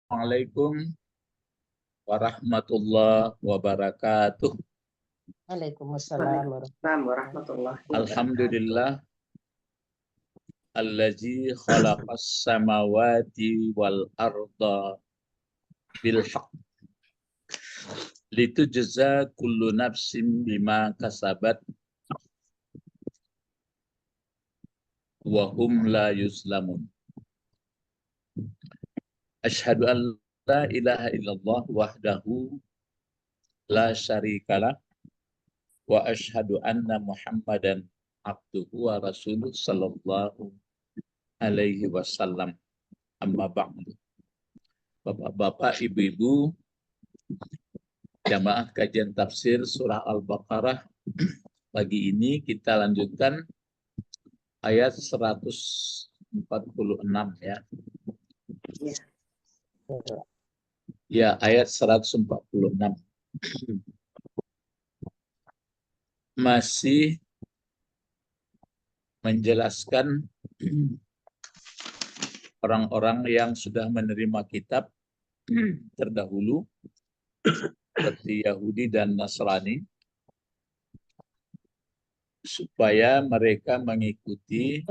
Assalamualaikum warahmatullahi wabarakatuh. Waalaikumsalam warahmatullahi wabarakatuh. Alhamdulillah allazi khalaqas samawati wal arda bil haqq litujza kullu nafsin bima kasabat wa hum la yuzlamun. Asyhadu an la ilaha illallah wahdahu la syarikalah wa asyhadu anna Muhammadan abduhu wa rasuluh sallallahu alaihi wasallam. Amma ba'du. Bapak-bapak, ibu-ibu, jamaah kajian tafsir surah Al-Baqarah, pagi ini kita lanjutkan ayat 146 ya. Ya, ayat 146. Masih menjelaskan orang-orang yang sudah menerima kitab terdahulu seperti Yahudi dan Nasrani, supaya mereka mengikuti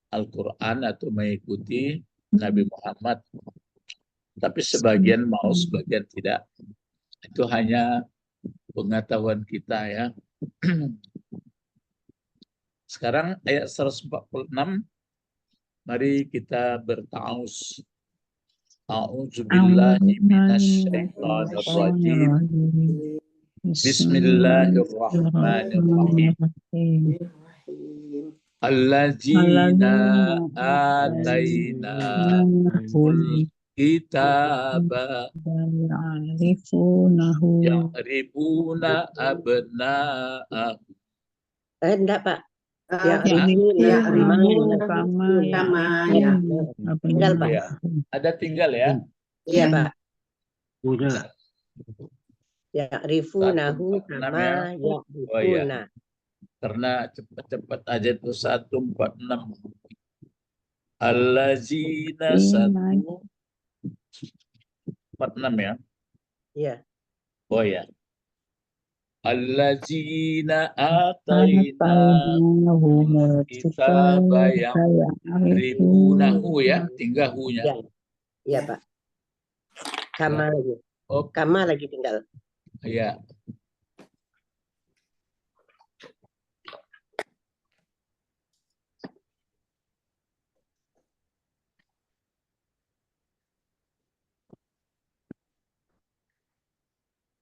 Al-Quran atau mengikuti Nabi Muhammad. Tapi sebagian mau, sebagian tidak. Itu hanya pengetahuan kita ya. Sekarang ayat 146, mari kita berta'awuz. A'udzubillahi minasyaitonir rajim. Bismillahirrahmanirrahim. Allazina atainahumul kitaba ya'rifuna abna'ahum. Enggak, Pak. Tinggal, Pak. Ya, ada tinggal ya. Iya, Pak. Udah. Ya'rifunahu kama ya'rifuna. Oh iya. Karena cepat-cepat aja itu 146. Allazina 146 ya. Iya. Oh ya. Allazina atainahumul kitaba ya'rifunahu ya, tinggal hu-nya. Iya. Iya, Pak. Kama lagi. Oh, Kama lagi tinggal. ya.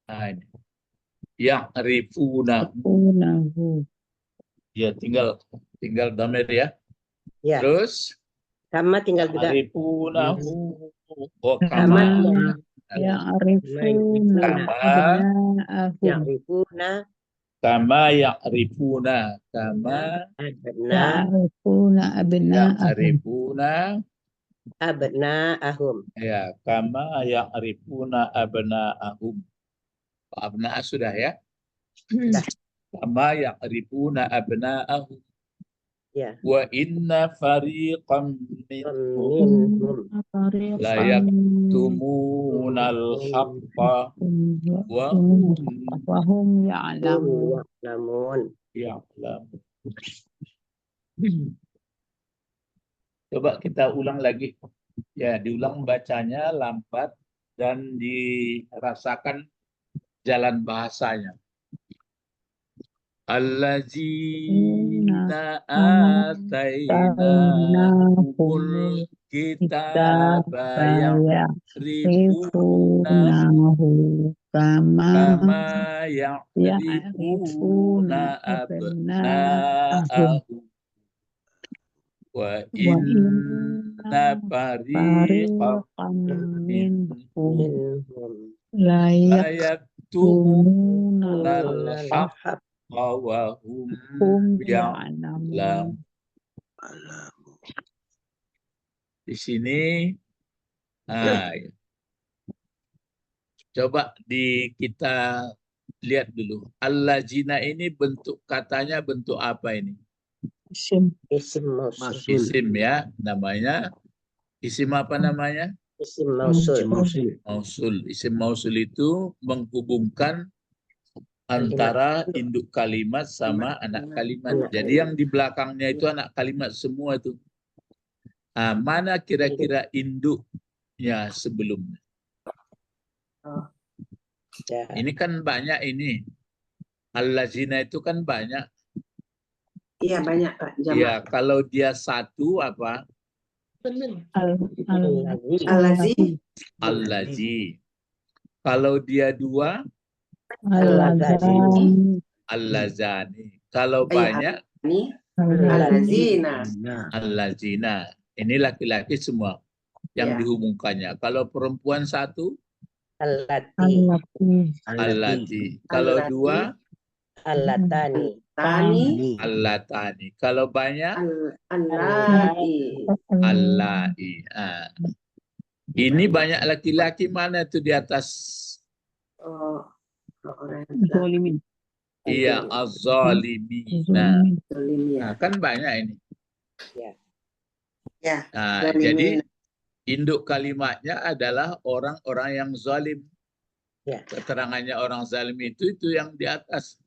Nah, ini. Ya'rifunahu. Ya, tinggal damir ya. Ya. Terus Kama tinggal juga. ya'rifunahu. Oh, Kama. kama. Ya'rifuna. Kama ya'rifuna. Kama Ya'rifuna ya'rifuna abna'ahum. ya, kama ya'rifuna abna'ahum. Abna' sudah ya. Kama ya'rifuna abna'ahum. Ya. Wa inna fariqam minhum la yaktumunal haqqa wa hum Ya'lamun. ya'lamun. Coba kita ulang lagi. Ya, diulang bacanya lambat dan dirasakan jalan bahasanya. Allazina atainahumul kitaba ya'rifunahu kama ya'rifuna abna'ahum wa inna fariqan minhum la yaktumunal haqqa wa hum ya'lamun. Di sini coba kita lihat dulu. Allazina ini bentuk katanya bentuk apa ini? Isim Isim ya, namanya. Isim apa namanya? Isim mausul. Mausul. Isim mausul itu menghubungkan antara induk kalimat sama anak kalimat. Jadi yang di belakangnya itu anak kalimat semua itu. Mana kira-kira induknya sebelumnya? Ya. Ini kan banyak ini. Allazina itu kan banyak. Iya banyak Pak. Ya, kalau dia satu apa? Al-Lazi. Allazi. Kalau dia dua, Al-Lazani. allazani. Kalau banyak, Ini Al-Lazina. allazina. Ini laki-laki semua yang Ya. dihubungkannya. Kalau perempuan satu, Allati. allati. Kalau dua, Allatani. Tani. allatani. Kalau banyak, Al-Allai. allai. Ini banyak laki-laki, mana itu di atas? Oh, orang yang Iya, az-zalimina. zalim ya. Nah, kan banyak ini. Ya. Nah, jadi induk kalimatnya adalah orang-orang yang zalim. Ya. Keterangannya orang zalim itu yang di atas.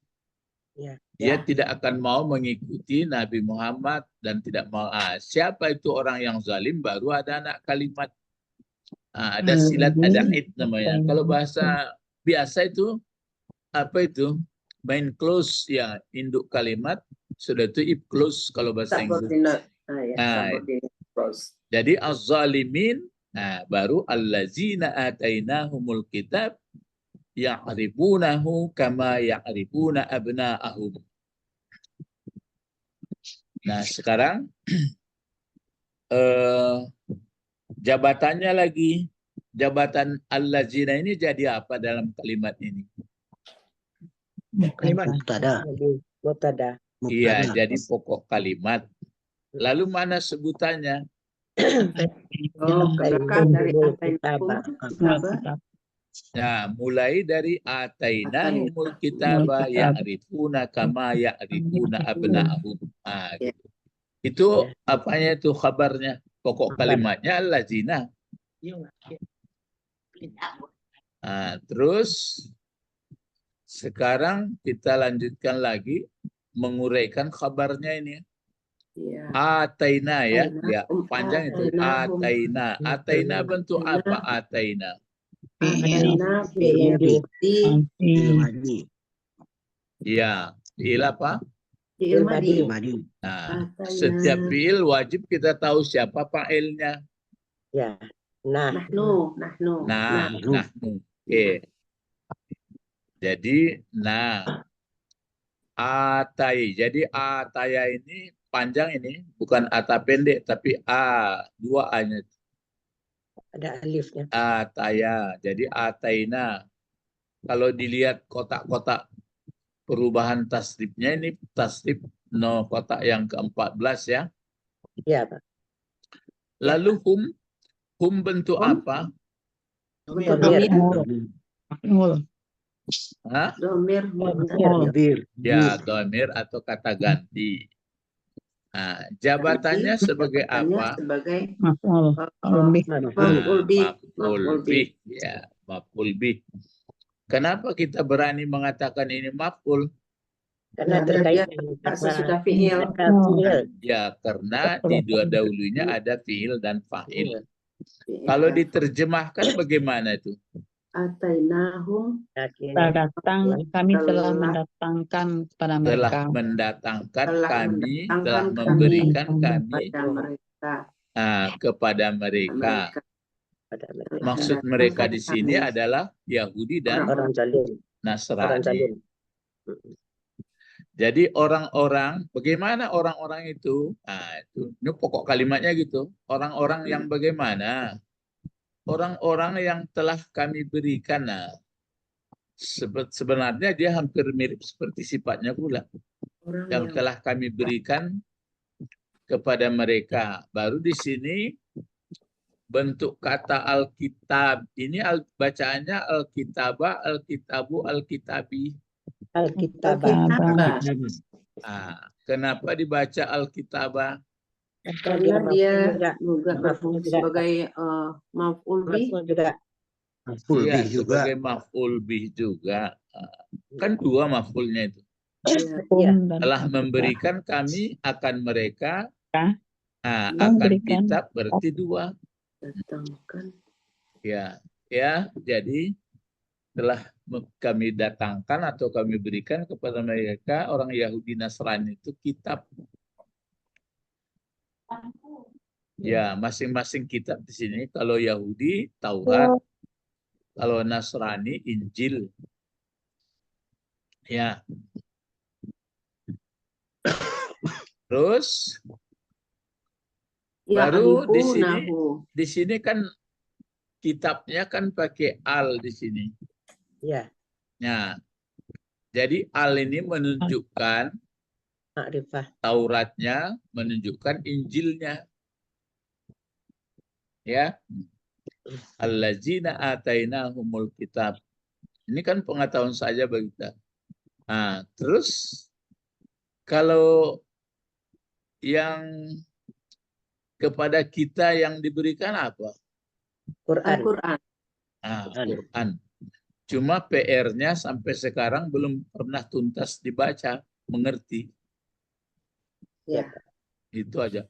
Ya. Dia tidak akan mau mengikuti Nabi Muhammad dan tidak mau. Siapa itu orang yang zalim? Baru ada anak kalimat. Ada silat, ada id namanya. Kalau bahasa biasa itu apa itu? Main close ya, induk kalimat sudah itu if close kalau bahasa Inggris. Subordinate. Subordinate clause. Jadi az-zalimin, baru allazina atainahumul kitab ya'rifunahu kama ya'rifuna abna'ahum. Nah, sekarang jabatannya lagi. Jabatan allazina ini jadi apa dalam kalimat ini? Mutada. Iya, jadi pokok kalimat. Lalu mana sebutannya? Belakang dari Atainahum. Nah, mulai dari atainahumul kitaba ya'rifuna kama ya'rifuna abna'ahum. Gitu. Itu apanya itu kabarnya? Pokok kalimatnya allazina. Terus sekarang kita lanjutkan lagi menguraikan kabarnya ini. Ataina ya, panjang itu. Ataina. Ataina bentuk apa ataina? Ataina Ya, fi'il apa? fi'il madi. Nah, setiap fi'il wajib kita tahu siapa fa'ilnya. Ya. Nahnu. Oke. Jadi, atai. Jadi ataya ini panjang ini, bukan ata pendek, tapi dua A-nya. Ada alifnya. Ataya. Jadi ataina. Kalau dilihat kotak-kotak perubahan tasrifnya ini tasrif kotak yang ke-14 ya. Iya, Pak. Lalu hum bentuk apa? Domir. Ya, domir atau kata ganti. Jabatannya sebagai apa? Sebagai Maf'ul bih. Ya, maf'ul bih. Kenapa kita berani mengatakan ini maf'ul? Karena terkait sesudah fi'il. Ya, karena di dua dahulunya ada fi'il dan fa'il. Kalau diterjemahkan bagaimana itu? Atainahum. Kami telah mendatangkan kepada mereka. Telah memberikan kami kepada mereka. Maksud mereka di sini adalah Yahudi dan Nasrani. Jadi orang-orang, bagaimana orang-orang itu? Ini pokok kalimatnya gitu. Orang-orang yang bagaimana? Orang-orang yang telah kami berikan. Sebenarnya dia hampir mirip seperti sifatnya pula. Yang telah kami berikan kepada mereka. Baru di sini bentuk kata Alkitab. Ini bacaannya Alkitabah, Alkitabu, Alkitabi. Alkitabah. Kenapa dibaca Alkitabah? Karena dia juga Maf'ul berfungsi juga. sebagai maf'ul bih. Maf'ul juga. Maf'ul Iya, bih juga. sebagai maf'ul bih juga. Kan dua maf'ulnya itu. Iya. Iya. dan Telah memberikan kami akan mereka, Ya. akan Memberikan. kitab berarti dua. Datangkan. Ya, ya. Jadi telah kami datangkan atau kami berikan kepada mereka orang Yahudi Nasrani itu kitab. Ya, masing-masing kitab di sini. Kalau Yahudi Taurat, kalau Nasrani Injil. Ya. Terus baru di sini kan kitabnya kan pakai al di sini. Ya. Nah, jadi al ini menunjukkan Ma'rifah. Tauratnya, menunjukkan Injilnya. Ya. Allazina atainahumul kitab. Ini kan pengetahuan saja bagi kita. Nah, terus kalau yang kepada kita yang diberikan apa? Quran. Al-Quran. Quran. Cuma PR-nya sampai sekarang belum pernah tuntas dibaca, mengerti. Ya. Itu aja.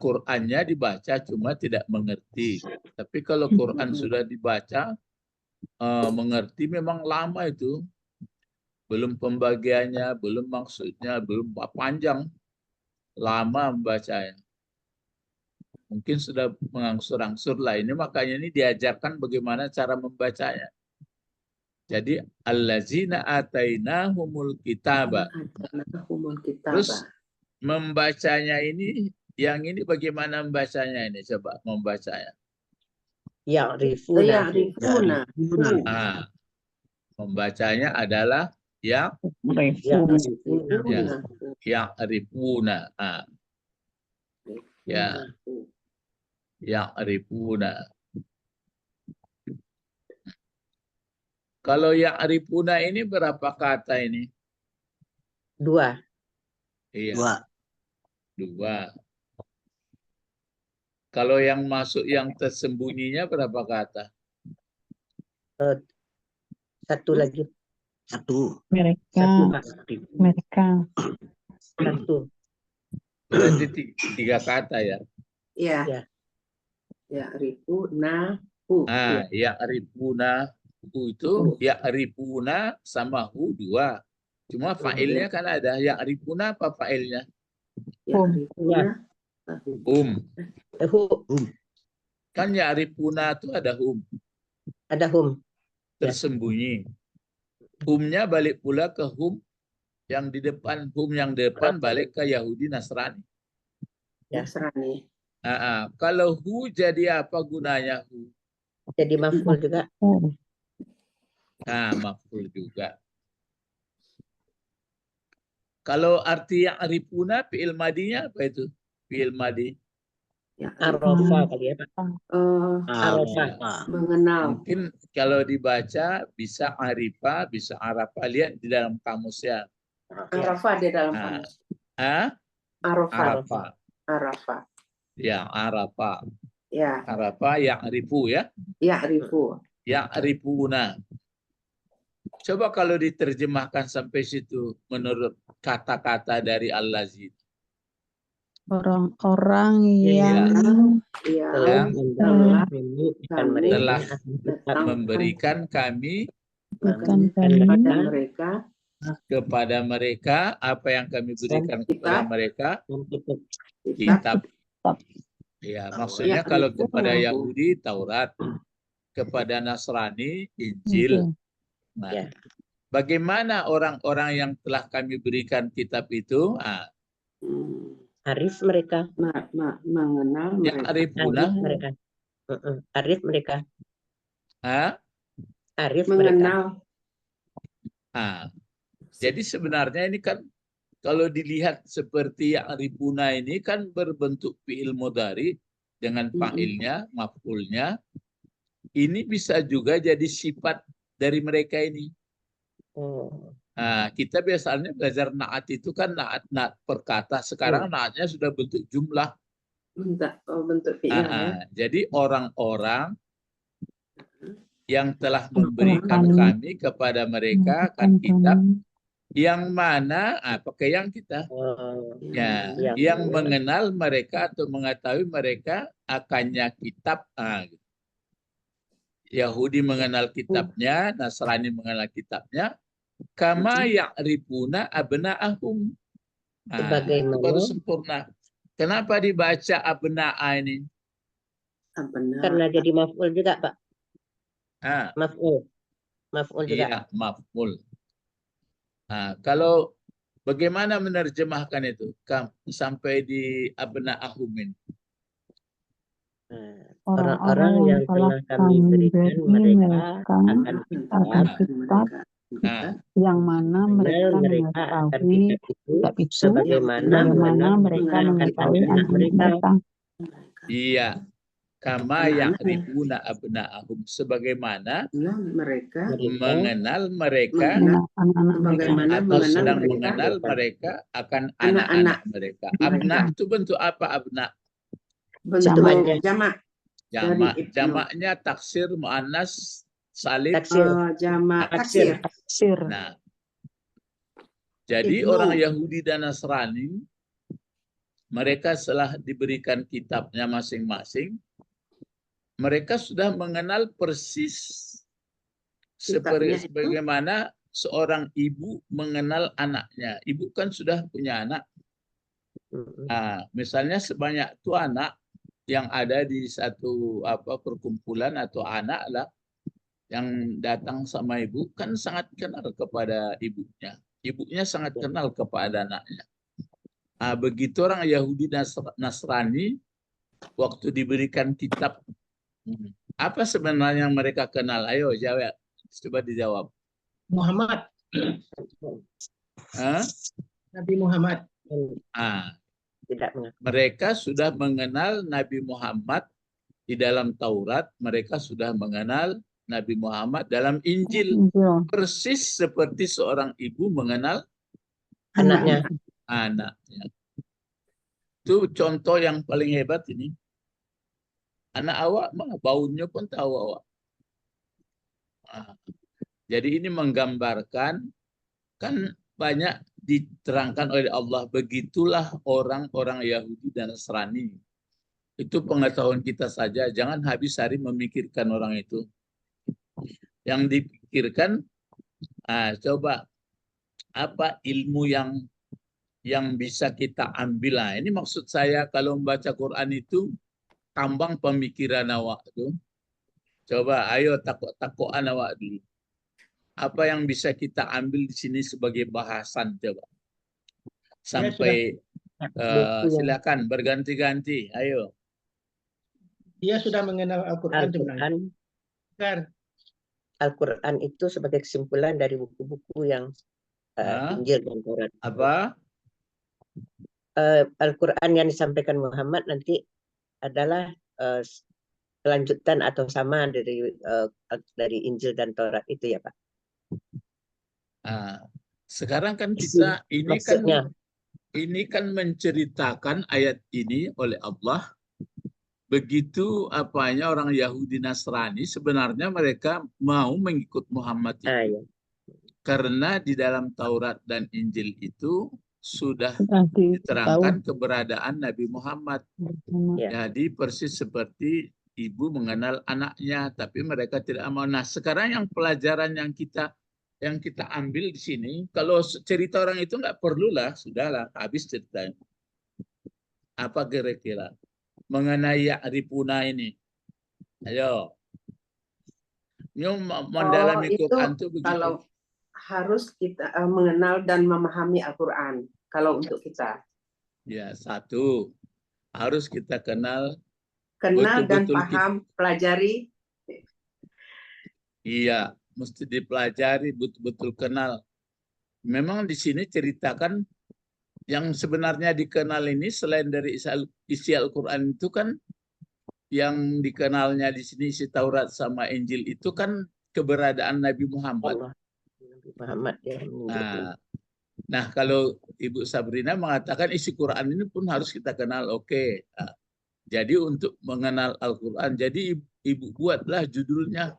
Qurannya dibaca cuma tidak mengerti. Tapi kalau Quran sudah dibaca, mengerti memang lama itu. Belum pembagiannya, belum maksudnya, belum panjang. Lama membacanya. Mungkin sudah mengangsur-angsur lah. Ini makanya ini diajarkan bagaimana cara membacanya. Jadi allazina atainahumul kitaba. Terus membacanya ini, yang ini bagaimana membacanya ini? Coba membacanya. Ya'rifuna. Membacanya adalah Ya'rifuna. ya'rifuna. Ya. Ya'rifuna. Kalau ya'rifuna ini berapa kata ini? Dua. Iya. Dua. Kalau yang masuk yang tersembunyinya berapa kata? Satu lagi. Satu. Mereka. Satu. Berarti tiga kata ya? Iya. Ya'rifunahu. Ya'rifuna itu ya'rifuna sama hu dua. Cuma fa'ilnya kan ada. Ya'rifuna apa fa'ilnya? Ya'rifuna. Kan ya'rifuna itu ada hum. Ada hum. Tersembunyi. Humnya balik pula ke hum yang di depan. Hum yang depan balik ke Yahudi Nasrani. Nasrani. Kalau hu jadi apa gunanya hu? Jadi maf'ul juga. Maf'ul juga. Kalau arti ya'rifuna fi'il madinya apa itu? Fi'il madi. Arafah kali ya Pak. Mengenal. Mungkin kalau dibaca bisa arifa, bisa arafa. Lihat di dalam kamusnya. Arafah di dalam kamus. Arafah. Ya, arafa. Ya. Arafa ya'rifu ya. Ya'rifuna. Coba kalau diterjemahkan sampai situ menurut kata-kata dari Al-Lazid. Orang-orang yang telah memberikan kami kepada mereka apa yang kami berikan kepada mereka, kitab. Ya, maksudnya kalau kepada Yahudi Taurat, kepada Nasrani Injil. Nah, bagaimana orang-orang yang telah kami berikan kitab itu? Arif mereka. Mengenal mereka. Arif mereka. Arif mengenal. Jadi sebenarnya ini kan kalau dilihat seperti ya'rifuna ini kan berbentuk fi'il mudhari dengan fa'ilnya, maf'ulnya. Ini bisa juga jadi sifat dari mereka ini. Kita biasanya belajar naat itu kan naat perkata. Sekarang naatnya sudah bentuk jumlah. Bentuk fi'il ya. Jadi orang-orang yang telah memberikan kami. kami kepada mereka kan kitab yang mana pakai yang kita ya yang mengenal mereka atau mengetahui mereka akannya kitab. Gitu. Yahudi mengenal kitabnya, Nasrani mengenal kitabnya. Kama ya'rifuna abna'ahum. Itu baru sempurna. Kenapa dibaca abna'a ini? Karena jadi maf'ul juga, Pak. Maf'ul juga. Iya, maf'ul. Kalau bagaimana menerjemahkan itu sampai di abna'ahum ini? Orang-orang yang telah kami berikan mereka akan kitab yang mana mereka mengetahui kitab itu sebagaimana mereka mengetahui anak mereka. Iya, kama ya'rifuna abna'ahum, sebagaimana mereka mengenal mereka anak-anak mereka atau sedang mengenal mereka akan anak-anak mereka. Abna itu bentuk apa abna? Bentuk jamak. Jamaknya taksir, muannas, salim. Jamak taksir. Nah, jadi orang Yahudi dan Nasrani, mereka setelah diberikan kitabnya masing-masing, mereka sudah mengenal persis sebagaimana seorang ibu mengenal anaknya. Ibu kan sudah punya anak. Misalnya sebanyak itu anak yang ada di satu perkumpulan atau anak lah yang datang sama ibu kan sangat kenal kepada ibunya. Ibunya sangat kenal kepada anaknya. Begitu orang Yahudi dan Nasrani waktu diberikan kitab, apa sebenarnya yang mereka kenal? Ayo jawab, coba dijawab. Muhammad. Nabi Muhammad. Mereka sudah mengenal Nabi Muhammad di dalam Taurat, mereka sudah mengenal Nabi Muhammad dalam Injil. Persis seperti seorang ibu mengenal anaknya. Itu contoh yang paling hebat ini. Anak awak mah baunya pun tahu awak. Jadi ini menggambarkan, kan banyak diterangkan oleh Allah, begitulah orang-orang Yahudi dan Nasrani. Itu pengetahuan kita saja, jangan habis hari memikirkan orang itu. Yang dipikirkan, coba apa ilmu yang bisa kita ambil. Ini maksud saya kalau membaca Quran itu tambang pemikiran awak tuh. Coba ayo takut-takutan awak dulu. Apa yang bisa kita ambil di sini sebagai bahasan, coba. Sampai silakan berganti-ganti, ayo. Dia sudah mengenal Al-Quran. Al-Quran itu sebagai kesimpulan dari buku-buku yang Injil dan Taurat. Apa? Al-Quran yang disampaikan Muhammad nanti adalah kelanjutan atau sama dari Injil dan Taurat itu ya Pak. Sekarang kan kita ini kan menceritakan ayat ini oleh Allah. Begitu orang Yahudi Nasrani sebenarnya mereka mau mengikut Muhammad itu. Karena di dalam Taurat dan Injil itu sudah diterangkan keberadaan Nabi Muhammad. Jadi persis seperti ibu mengenal anaknya, tapi mereka tidak mau. Nah, sekarang yang pelajaran yang kita ambil di sini, kalau cerita orang itu nggak perlulah, sudahlah, habis ceritanya. Apa kira-kira mengenai ya'rifuna ini? Ayo. Mendalami Quran itu begitu. Kalau harus kita mengenal dan memahami Al-Quran. Kalau untuk kita. Ya, satu. Harus kita kenal dan paham, pelajari. Iya. Mesti dipelajari, betul-betul kenal. Memang di sini ceritakan yang sebenarnya dikenal ini selain dari isi Al-Quran itu kan yang dikenalnya di sini isi Taurat sama Injil itu kan keberadaan Nabi Muhammad. Nabi Muhammad ya menunjukkan. Nah, kalau Ibu Sabrina mengatakan isi Quran ini pun harus kita kenal. Oke. Nah, jadi untuk mengenal Al-Quran, jadi Ibu buatlah judulnya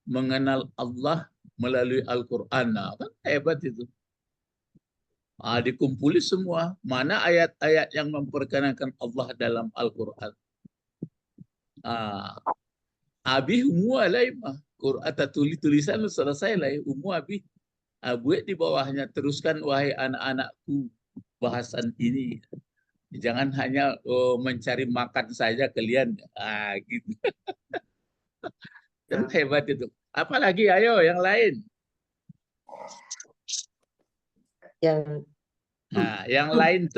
Mengenal Allah Melalui Al-Quran. Nah, kan hebat itu. Dikumpuli semua. Mana ayat-ayat yang memperkenalkan Allah dalam Al-Quran. Abi semua lah. Quran tulisan selesai lah. Umum abi. Buat di bawahnya, teruskan wahai anak-anakku bahasan ini. Jangan hanya mencari makan saja kalian. Gitu. Dan hebat itu. Apalagi ayo yang lain. Yang lain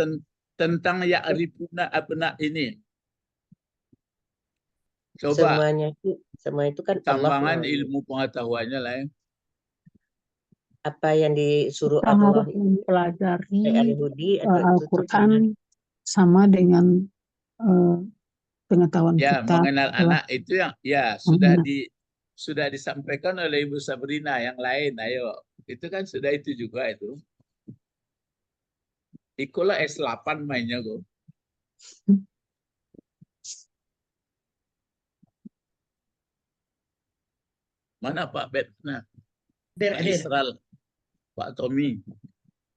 tentang ya'rifuna abna ini. Coba. Semua itu kan tambangan Allah ilmu pengetahuannya lah ya. Apa yang disuruh Kita Allah harus mempelajari Al-Hudi atau itu Al-Quran sama dengan pengetahuan Ya, kita. mengenal anak itu yang ya sudah disampaikan oleh Ibu Sabrina. Yang lain, ayo. Itu kan sudah itu juga itu. Ikulah S8 mainnya kok. Mana Pak Bet? Nah, Pak Israel, Pak Tommy.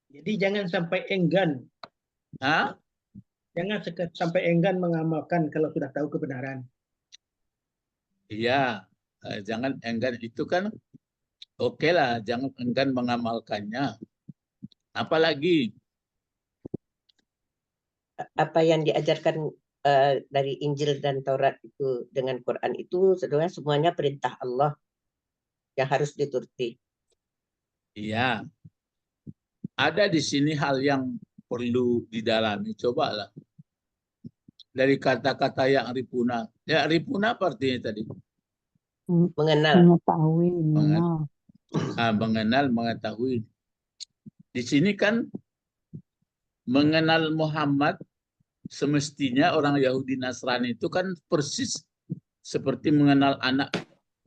Jadi jangan sampai enggan. Jangan sampai enggan mengamalkan kalau sudah tahu kebenaran. Iya, jangan enggan itu kan oke lah, jangan enggan mengamalkannya. Apalagi apa yang diajarkan dari Injil dan Taurat itu dengan Quran itu sebenarnya semuanya perintah Allah yang harus dituruti. Iya. Ada di sini hal yang perlu didalami. Cobalah. Dari kata-kata yang ripuna. Ya, ripuna apa artinya tadi? Mengenal. Mengetahui, mengenal. Mengenal, mengetahui. Di sini kan mengenal Muhammad semestinya orang Yahudi Nasrani itu kan persis seperti mengenal anak.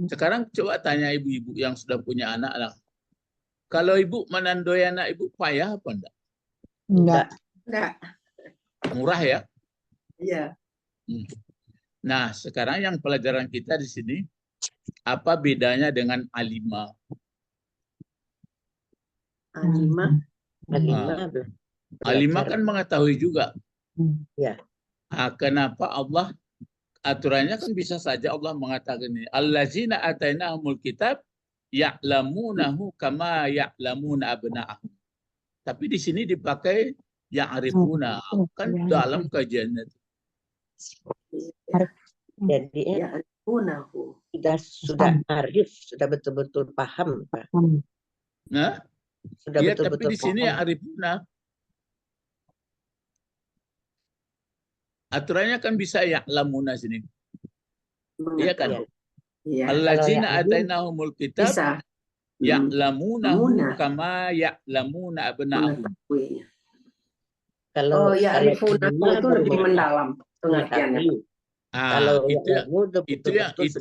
Sekarang coba tanya ibu-ibu yang sudah punya anak lah. Kalau ibu menandoi anak ibu payah apa enggak? Enggak. Murah ya? Iya. Nah, sekarang yang pelajaran kita di sini, apa bedanya dengan alimah? Alimah kan mengetahui juga. Ya. Kenapa Allah aturannya kan bisa saja Allah mengatakan ini, allazina atainahumul kitab ya'lamunahu kama ya'lamuna abna'ahum. Tapi di sini dipakai ya'rifuna, kan dalam kajiannya. Jadi sudah arif, sudah betul-betul paham, Pak. Nah, sudah ya, betul-betul tapi di sini ya'rifuna. Aturannya kan bisa ya'lamuna sini. Iya kan? Iya. Allazina atainahumul kitab ya'lamunahu kama ya'lamuna abna'ahum. Kalau ya'rifunahu itu lebih mendalam pengertiannya. Kalau itu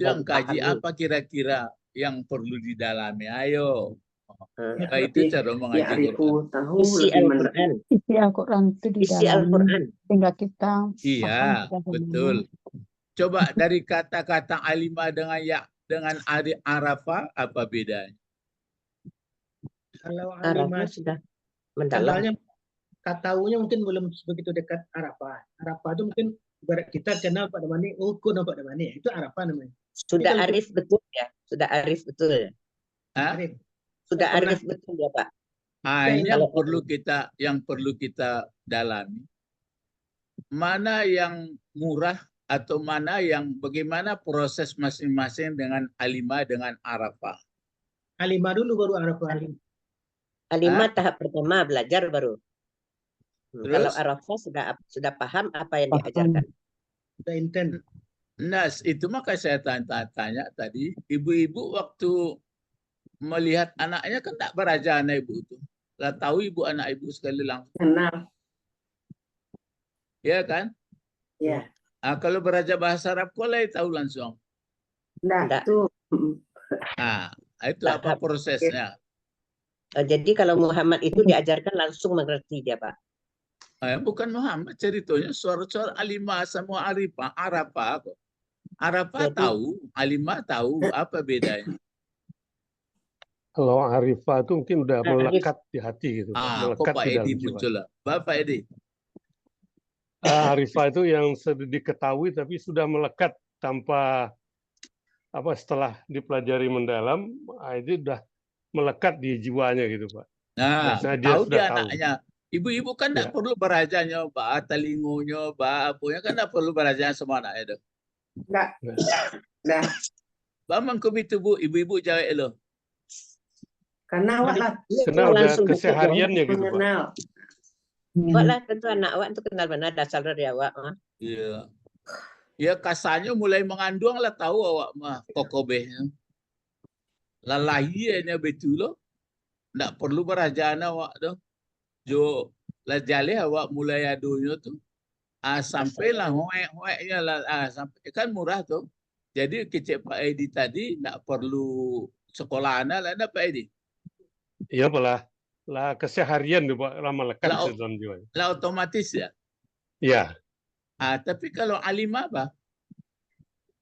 yang kaji apa kira-kira yang perlu didalami. Ayo. Itu cara mengaji Quran. Isi Al-Quran. Isi Al-Quran itu di dalam sehingga kita iya, betul. Coba dari kata-kata alimah dengan Arafah apa bedanya? Kalau alimah sudah mendalam. Kataunya mungkin belum begitu dekat Arafah. Arafah itu mungkin ibarat kita kenal Pak Damani, ukur Pak Damani, itu Arafah namanya. Sudah arif betul ya, sudah arif betul ya. Arif. Sudah arif betul ya Pak. Ini yang perlu kita dalami. Mana yang murah atau mana yang bagaimana proses masing-masing dengan alimah dengan Arafah? Alimah dulu baru Arafah. Alimah tahap pertama belajar baru. Kalau Arafah sudah paham apa yang diajarkan. Sudah intent. Nah, itu maka saya tanya tadi, ibu-ibu waktu melihat anaknya kan tak beraja anak ibu itu. Lah tahu ibu anak ibu sekali langsung. Kenal. Ya kan? Ya. Kalau beraja bahasa Arab, kok lah tahu langsung? Enggak, itu. Itu apa prosesnya? Jadi kalau Muhammad itu diajarkan langsung mengerti dia, Pak. Bukan Muhammad ceritanya, suara-suara Alimah sama Arafah kok. Arafah Jadi- tahu, Alimah tahu apa bedanya. Kalau Arifah itu mungkin udah Arif. melekat di hati gitu, Pak. Kok Melekat Pak di dalam Edi jiwa. muncul lah. Bapak Edi. Arifah itu yang sudah diketahui tapi sudah melekat tanpa setelah dipelajari mendalam, itu udah melekat di jiwanya gitu, Pak. Nah, Biasanya dia tahu sudah dia tahu. anaknya. Ibu-ibu kan tidak Ya. perlu berajanya, Pak, telingonya, Pak, apanya kan tidak perlu berajanya sama anak itu. Enggak. Nah, Bang kau itu Bu, ibu-ibu jawab lo. karena awak lah Karena udah langsung kesehariannya gitu, Pak. mengenal. Awak lah tentu anak awak itu kenal benar dasar dari awak. Iya. Ya kasarnya mulai mengandung lah tahu awak mah kokobehnya. Lalahiyanya betul lo. Tidak perlu berajana awak tu. Jo lah jale awak mulai adunya tu. Sampailah hoek-hoeknya lah. Sampai kan murah tu. Jadi kecik Pak Edi tadi tidak perlu sekolah anak lah ada Pak Edi. Iya, lah keseharian tuh, Pak, lama lekat Lah, di dalam jiwa. Lah otomatis ya. Iya. Tapi kalau alimah apa?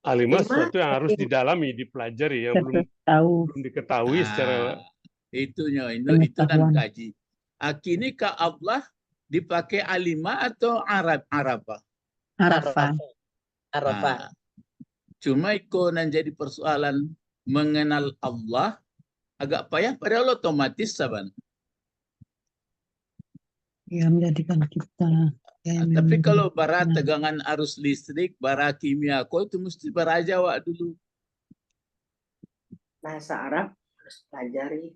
Alimah sesuatu yang harus didalami, dipelajari, yang belum diketahui secara Itunya itu dan Pengetahuan. kaji. Kini ke Allah dipakai alimah atau Arafah? Arafah. Arafah. Cuma ikut yang jadi persoalan mengenal Allah agak payah padahal otomatis saban. Yang menjadikan kita. Tapi kalau bara tegangan arus listrik, bara kimia, itu mesti beraja awak dulu. Bahasa Arab harus pelajari.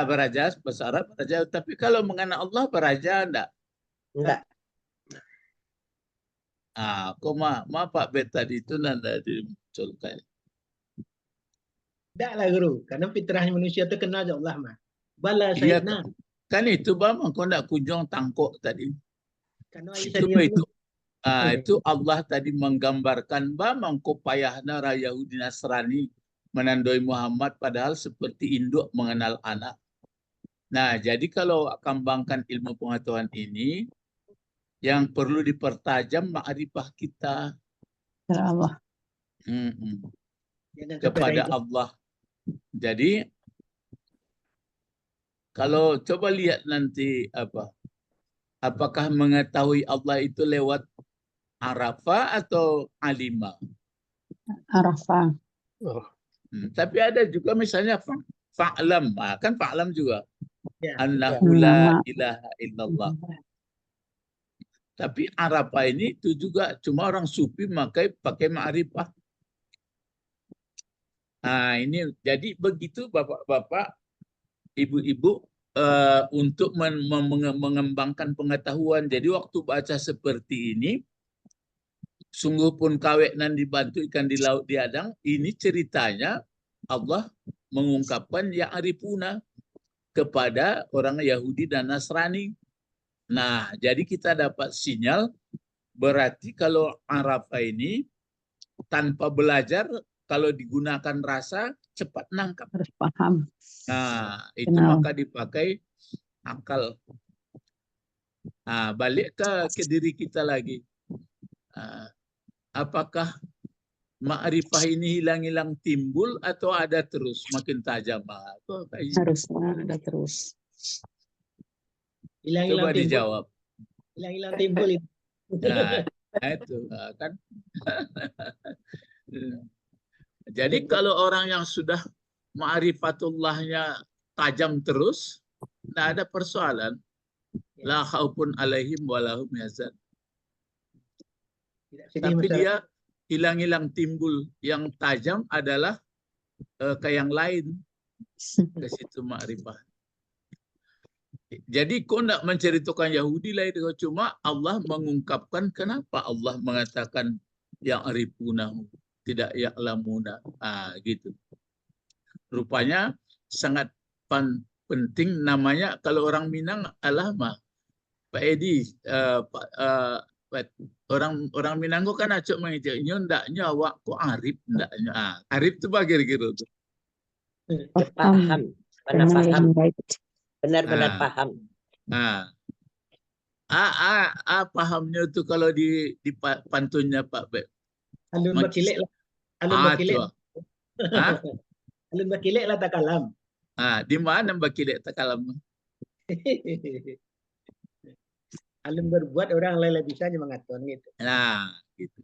Beraja bahasa Arab beraja. Tapi kalau mengenal Allah beraja enggak? Enggak. Kok Pak Bet tadi itu nanda dimunculkan. Tidak lah guru, karena fitrahnya manusia itu kenal aja Allah mah. Bala Iya, Sayyidina. kan itu Bang, kau nak kunjung tangkok tadi. Karena Itu Allah tadi menggambarkan Bang, kau payahna raya Yahudi Nasrani menandoi Muhammad padahal seperti induk mengenal anak. Nah, jadi kalau kembangkan ilmu pengetahuan ini, yang perlu dipertajam ma'rifah kita Allah. kepada Allah. Jadi kalau coba lihat nanti apakah mengetahui Allah itu lewat Arafah atau Alimah? Arafah. Tapi ada juga misalnya fa'lam, kan fa'lam juga. Ya. Annahu la ilaha illallah. Tapi Arafah ini itu juga cuma orang sufi pakai ma'rifah. Ini jadi begitu bapak-bapak, ibu-ibu untuk mengembangkan pengetahuan. Jadi waktu baca seperti ini, sungguh pun kawek nan dibantu ikan di laut diadang. Ini ceritanya Allah mengungkapkan ya arifuna kepada orang Yahudi dan Nasrani. Nah, jadi kita dapat sinyal berarti kalau Arafah ini tanpa belajar, kalau digunakan rasa cepat nangkap. Harus paham. Nah, itu Kenal. maka dipakai akal. Balik ke diri kita lagi. Apakah ma'rifah ini hilang-hilang timbul atau ada terus makin tajam? Harusnya ada terus. Hilang-hilang Coba timbul. dijawab. Hilang-hilang timbul itu. Itu kan. Jadi kalau orang yang sudah ma'rifatullahnya tajam terus, tidak ada persoalan. La khaufun alaihim walahum yahzan. Tapi dia hilang-hilang timbul. Yang tajam adalah ke yang lain. Ke situ ma'rifah. Jadi kau tidak menceritakan Yahudi lah itu. Cuma Allah mengungkapkan kenapa Allah mengatakan yang arifunahu. Tidak ya'lamuna. Gitu. Rupanya sangat penting namanya kalau orang Minang alama. Pak Edi, orang Minang kan acuk mengijak ndaknya awak kok arif ndaknya. Arif itu bagaimana gitu. Paham. Mana Kenal paham. yang baik. Benar-benar Ah. paham. Nah, pahamnya tuh kalau di pantunnya Pak Beb. Alun bakilek lah. Alun bakilek. Tuh. Ah, Alun bakilek lah tak kalam. di mana Mbak Kidek takalam? Alun berbuat orang lain lebih bisa mengatur gitu. Nah, gitu.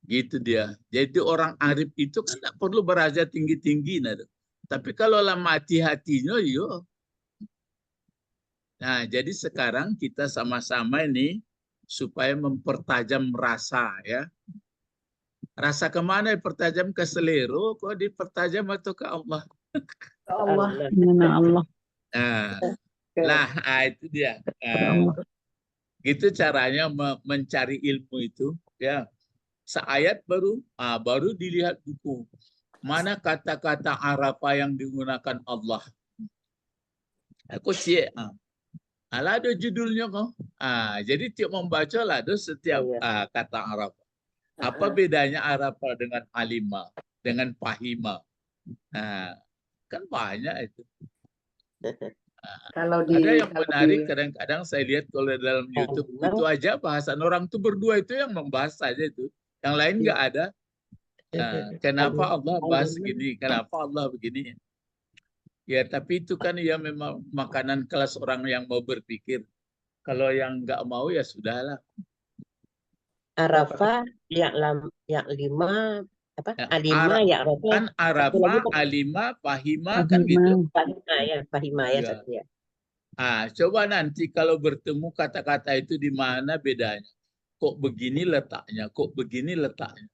Gitu dia. Jadi orang arif itu kan tidak perlu beraja tinggi-tinggi. Nah. Tapi kalau lah mati hatinya, yo. Nah, jadi sekarang kita sama-sama ini supaya mempertajam rasa ya. Rasa kemana dipertajam? Ke selero, kok dipertajam atau ke Allah? Allah, mana Allah. Nah, itu dia. Gitu caranya mencari ilmu itu ya. Seayat baru dilihat buku. Mana kata-kata Arafah yang digunakan Allah. Aku cek. Ala ada judulnya kok. Jadi tiap membaca lah ada setiap kata Arafah. Apa bedanya Arafah dengan Alima, dengan Fahima? Kan banyak itu. Kalau Ada yang menarik kadang-kadang saya lihat kalau dalam YouTube itu aja bahasan orang tuh berdua itu yang membahas saja itu. Yang lain nggak ada. Kenapa Allah bahas begini? Kenapa Allah begini? Ya, tapi itu kan ya memang makanan kelas orang yang mau berpikir. Kalau yang nggak mau ya sudahlah. Arafah yang 5 apa? Ya, Alima ya Arafah. Kan Arafah, Alima, Fahima kan gitu. Fahima ya satu ya. Coba nanti kalau bertemu kata-kata itu di mana bedanya? Kok begini letaknya? Kok begini letaknya?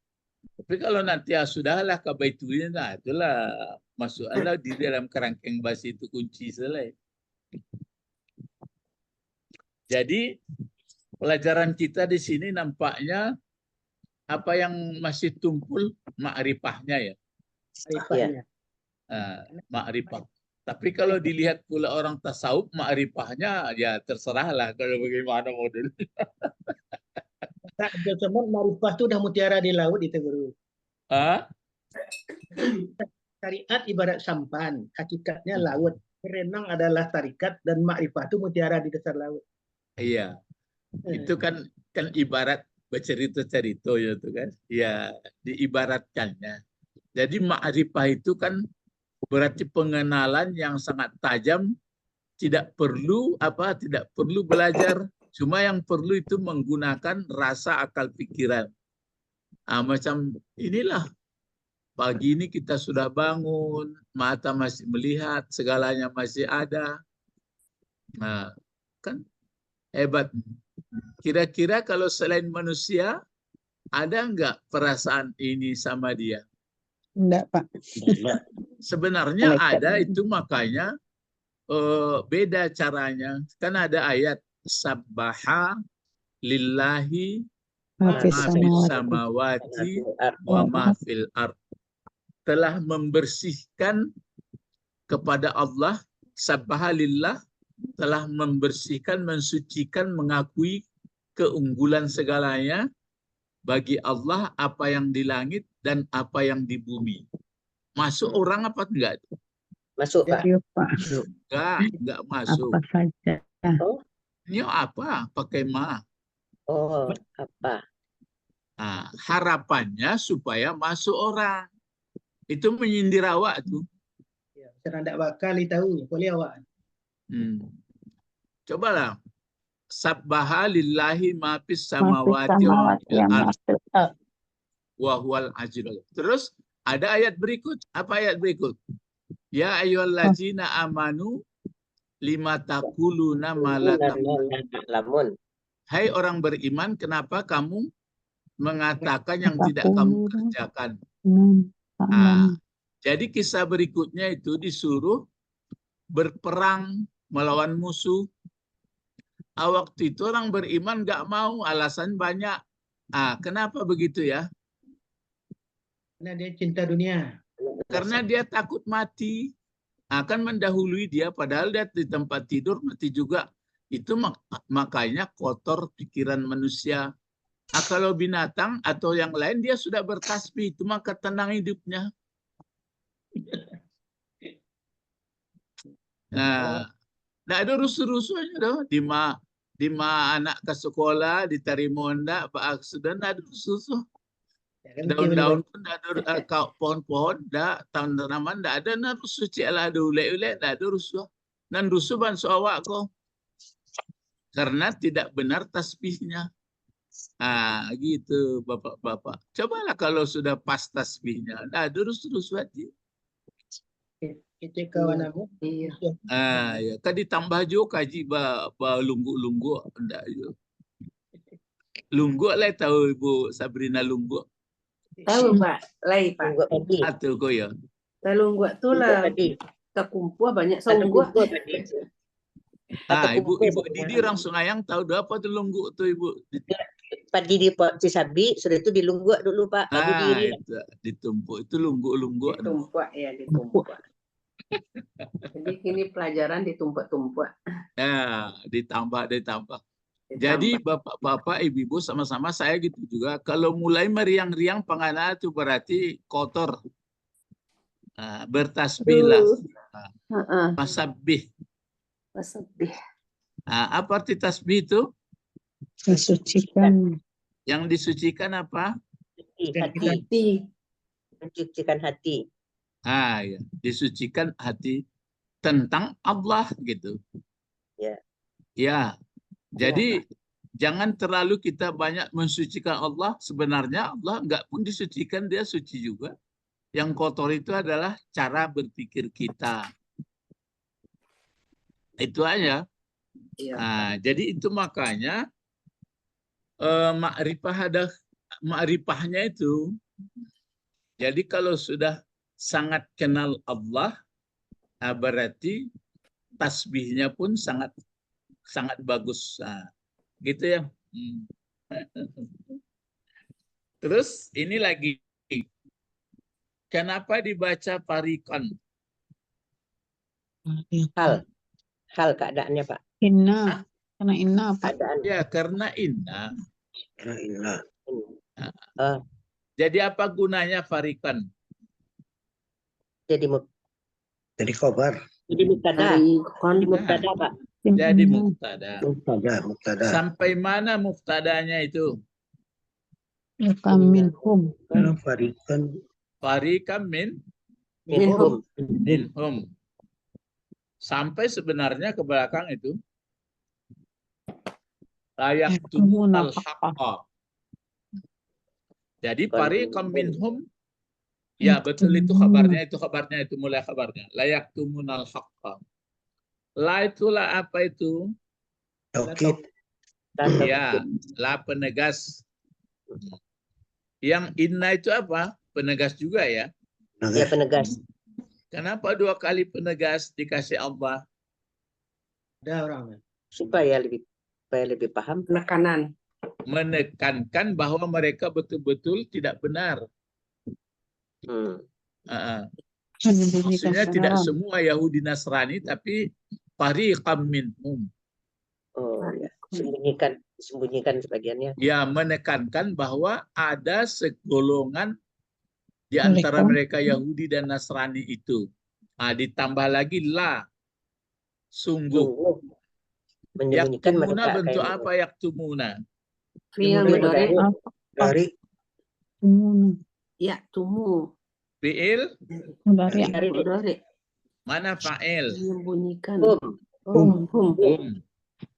Tapi kalau nanti sudahlah kabaitunya, nah itulah masuklah di dalam kerangkeng basi itu kunci selesai. Jadi pelajaran kita di sini nampaknya apa yang masih tumpul ma'rifahnya ya. Ma'rifah. Tapi kalau dilihat pula orang tasawuf ma'rifahnya ya terserahlah kalau bagaimana model. Zaman ma'rifah itu udah mutiara di laut itu guru. Syariat ibarat sampan, hakikatnya laut. Berenang adalah tarikat dan ma'rifah itu mutiara di dasar laut. Iya. Itu kan ibarat bercerita-cerita ya itu kan. Ya, diibaratkannya. Jadi ma'rifah itu kan berarti pengenalan yang sangat tajam, tidak perlu belajar, cuma yang perlu itu menggunakan rasa akal pikiran. Macam inilah pagi ini kita sudah bangun, mata masih melihat, segalanya masih ada. Nah, kan hebat. Kira-kira kalau selain manusia, ada enggak perasaan ini sama dia? Enggak, Pak. Sebenarnya ada, itu makanya beda caranya. Kan ada ayat sabbaha lillahi ma fis samawati wa ma fil ard. Telah membersihkan kepada Allah, sabbaha lillah, telah membersihkan, mensucikan, mengakui keunggulan segalanya bagi Allah apa yang di langit dan apa yang di bumi. Masuk orang apa enggak? Masuk Pak. Enggak masuk. Apa saja. Ini apa? Pakai ma. Apa? Harapannya supaya masuk orang. Itu menyindir awak tuh. Saya tidak bakal tahu, boleh awak. Cobalah. Sabbaha lillahi ma fis samawati wa huwal azizul. Terus ada ayat berikut. Apa ayat berikut? Ya ayyuhallazina amanu lima taquluna ma la ta'lamun. Hai orang beriman, kenapa kamu mengatakan yang tidak kamu kerjakan? Jadi kisah berikutnya itu disuruh berperang melawan musuh. Waktu itu orang beriman nggak mau, alasan banyak. Kenapa begitu ya? Karena dia cinta dunia. Karena dia takut mati. Akan mendahului dia, padahal dia di tempat tidur mati juga. Itu makanya kotor pikiran manusia. Kalau binatang atau yang lain dia sudah bertasbih, itu maka tenang hidupnya. Nah, Nggak ada rusuh-rusuhnya dah. Di anak ke sekolah diterima ndak Pak Aksudan, ndak ada rusuh-rusuh. Daun-daun pun ndak ada, pohon-pohon ndak, tanaman ndak ada, nah rusuh cik lah, ada ulek-ulek ndak ada rusuh. Nan rusuh ban awak kau. Karena tidak benar tasbihnya. Gitu Bapak-bapak. Cobalah kalau sudah pas tasbihnya, ndak ada rusuh-rusuh hati. Itu kawan aku. Iya. Ya, kan ditambah juga kaji lungguk-lungguk ndak yo. Lungguk lah tahu Ibu Sabrina lungguk. Tahu Pak, lai Pak. Lungguk tadi. Atau kau ya. Lungguk tu Lungguk lah. tadi. Kakumpua banyak Ada songguk. lungguk tadi. Ibu kumpul Didi sebenarnya. orang Sungayang tahu dah apa tu lungguk tu Ibu. Padi di pot cisabi, sudah itu dilungguk dulu Pak. Baru diri. Itu ditumpuk, itu lungguk-lungguk. Ditumpuk ya, ditumpuk. Jadi kini pelajaran ditumpuk-tumpuk. Ditambah. Jadi bapak-bapak, ibu-ibu sama-sama saya gitu juga. Kalau mulai meriang-riang pengana itu berarti kotor. Bertasbihlah. Masabih. Masabih. Apa arti tasbih itu? Mensucikan. Yang disucikan apa? Hati. Mensucikan hati. Ya. Disucikan hati tentang Allah gitu. Ya. Ya. Jadi jangan terlalu kita banyak mensucikan Allah. Sebenarnya Allah enggak pun disucikan, dia suci juga. Yang kotor itu adalah cara berpikir kita. Itu aja. Iya. Jadi itu makanya makrifahnya itu. Jadi kalau sudah sangat kenal Allah, berarti tasbihnya pun sangat bagus. Gitu ya. Terus ini lagi, kenapa dibaca fariqan? Hal keadaannya Pak. Inna. Karena inna apa? Keadaan. Ya karena inna. Oh, Jadi apa gunanya fariqan? jadi khobar. Jadi mubtada. Jadi mubtada Pak. Jadi mubtada. Mubtada. Sampai mana mubtadanya itu? Minhum. Fariqan Minhum. minhum. Sampai sebenarnya ke belakang itu layak tumunal haqqa. Jadi fariqan minhum, ya betul itu kabarnya itu mulai kabarnya. Layak tumunal haqqa. La itulah apa itu? Taukid. Ya, la penegas. Yang inna itu apa? Penegas juga ya. Ya penegas. Kenapa 2 kali penegas dikasih Allah? Ada orang. Supaya lebih paham. Penekanan. Menekankan bahwa mereka betul-betul tidak benar. Maksudnya tidak semua Yahudi Nasrani, tapi fariqam minhum. Oh, ya. Sembunyikan sebagiannya. Ya, menekankan bahwa ada segolongan di antara mereka Yahudi dan Nasrani itu. Ditambah lagi la, sungguh. Menyembunyikan Yaktumuna mereka bentuk kayak apa yaktumuna? Fi'il mudhari. Dari Ya, tumu. Fi'il, Mudhari. mana fa'il? Menyembunyikan. Hum. Hum.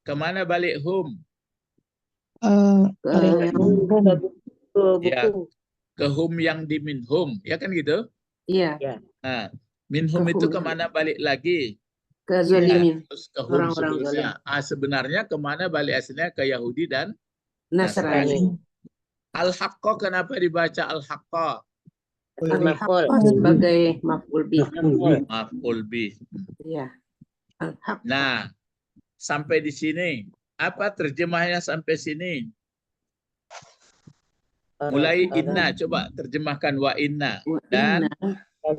Kemana balik hum? Ya, ke hum yang di minhum. Ya kan gitu? Iya. Nah, minhum Ke itu hum. kemana balik lagi? Ke zalimin. Terus ke hum Orang-orang sebelumnya. Sebenarnya kemana balik aslinya? Ke Yahudi dan Nasrani. Al-Haqqa, kenapa dibaca Al-Haqqa? Maf'ul. Sebagai maf'ul bih. Maf'ul bih. Iya. Al-haq. Nah, sampai di sini. Apa terjemahnya sampai sini? Mulai inna, coba terjemahkan wa inna. Dan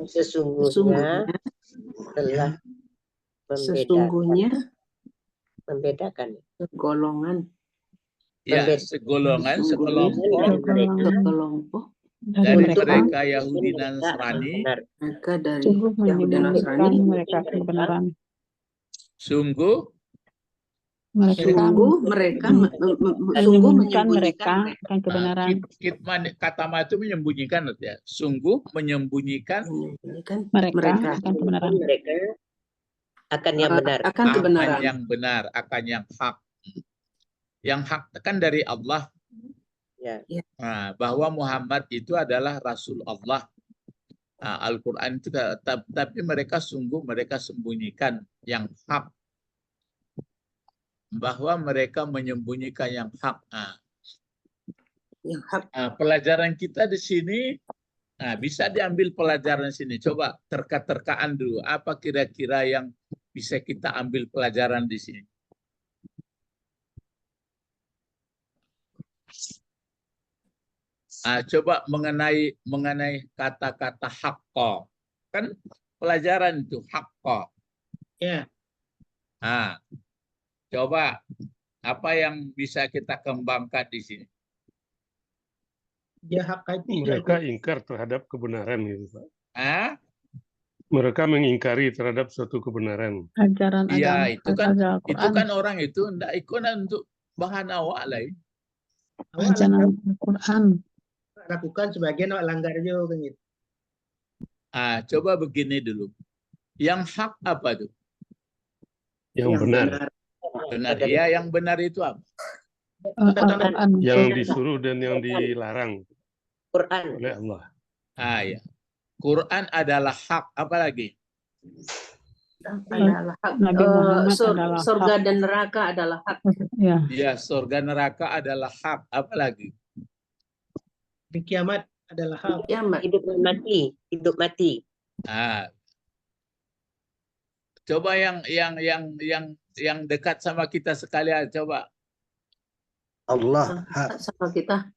sesungguhnya telah membedakan golongan ya, segolongan, sekelompok dari mereka Yahudi dan Nasrani mereka dari Sungguh Yahudi dan Nasrani menyembunyikan mereka kebenaran. Sungguh Mereka Sungguh mereka menyembunyikan mereka akan kebenaran. kitman kata ma itu menyembunyikan ya. Sungguh menyembunyikan Mereka akan kebenaran. Mereka akan yang benar. akan kebenaran. akan yang benar, akan yang hak. Yang hak kan dari Allah. Ya. Nah, bahwa Muhammad itu adalah Rasul Allah. Nah, Al-Quran itu tapi mereka sembunyikan yang hak, bahwa mereka menyembunyikan yang hak. Yang hak. Pelajaran kita di sini bisa diambil pelajaran sini. Coba terka-terkaan dulu. Apa kira-kira yang bisa kita ambil pelajaran di sini? Coba mengenai kata-kata hakko. Kan pelajaran itu hakko. Ya, Coba apa yang bisa kita kembangkan di sini? dia hak itu Mereka ingkar terhadap kebenaran gitu, Pak. Mereka mengingkari terhadap suatu kebenaran. Ajaran Iya, agama, itu kan orang itu tidak ikut untuk bahan awak lah. ajaran Al-Quran. lakukan sebagian awak langgar juga kan gitu. Coba begini dulu. Yang hak apa tuh? Yang benar. Benar. Ya, yang benar itu apa? Al-Quran. Yang disuruh dan yang dilarang Quran. oleh Allah. Ya. Quran adalah hak. Apa lagi? Adalah hak. Nabi Muhammad adalah Surga hak. dan neraka adalah hak. Ya. Ya, surga neraka adalah hak. Apa lagi? Di kiamat adalah hak. Kiamat. Hidup dan mati. Hidup mati. Coba yang dekat sama kita sekalian, coba. Allah hak. Sama kita.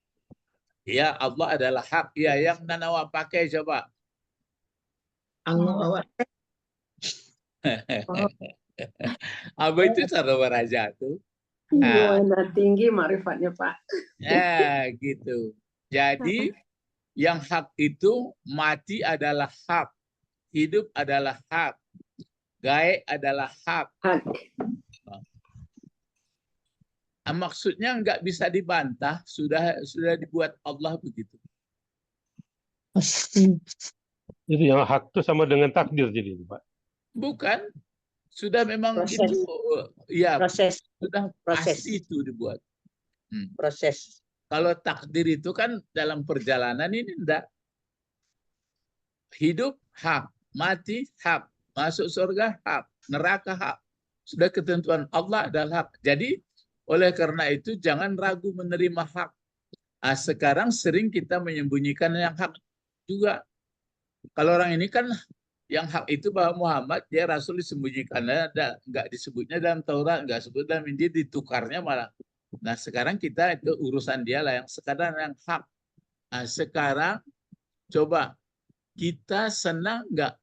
Ya, Allah adalah hak. Ya, yang nanawa pakai coba. Awak Apa itu cara beraja tuh? Tinggi marifatnya, Pak. Gitu. Jadi yang hak itu mati adalah hak, hidup adalah hak, gaib adalah hak. Maksudnya nggak bisa dibantah, sudah dibuat Allah begitu. Pasti. Jadi yang hak itu sama dengan takdir jadi, Pak. Bukan, sudah memang Proses. itu, ya Proses. sudah Proses. pasti itu dibuat. Proses. Kalau takdir itu kan dalam perjalanan ini enggak. Hidup hak, mati hak, masuk surga hak, neraka hak. Sudah ketentuan Allah adalah hak. Jadi oleh karena itu jangan ragu menerima hak. Sekarang sering kita menyembunyikan yang hak juga. Kalau orang ini kan yang hak itu bahwa Muhammad dia Rasul disembunyikan, enggak disebutnya dalam Taurat, enggak sebut dalam Injil, ditukarnya malah. Nah sekarang kita itu urusan dia lah yang sekarang yang hak. Sekarang coba kita senang nggak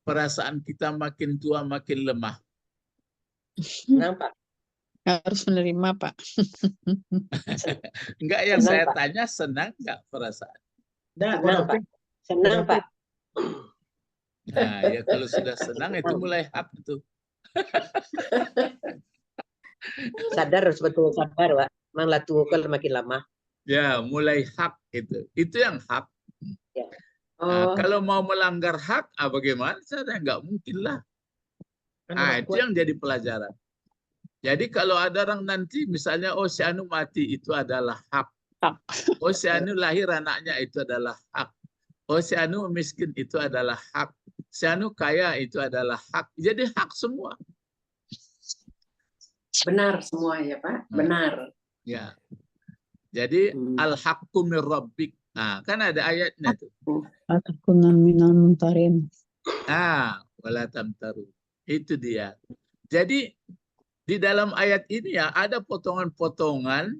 perasaan kita makin tua makin lemah? Kenapa? Harus menerima, Pak. Enggak, yang Senang, saya Pak. tanya senang nggak perasaan? Senang, Pak. Senang, Pak. Nah ya kalau sudah senang itu mulai hak itu. Sadar, betul sadar, Pak. Malah tua kalau makin lama. Ya mulai hak itu. Itu yang hak. Ya. Kalau mau melanggar hak, bagaimana? Saya nggak mungkin lah. Itu yang jadi pelajaran. Jadi kalau ada orang nanti misalnya, oh si anu mati itu adalah hak. Oh si anu lahir anaknya itu adalah hak. Oh si anu miskin itu adalah hak. Si anu kaya itu adalah hak. Jadi hak semua. Benar semua ya, Pak. Benar. Ya. Jadi al-haqqu mir rabbik. Kan ada ayatnya tuh. Atakunan minal muntarin. Wala tamtaru. Itu dia. Jadi di dalam ayat ini ya ada potongan-potongan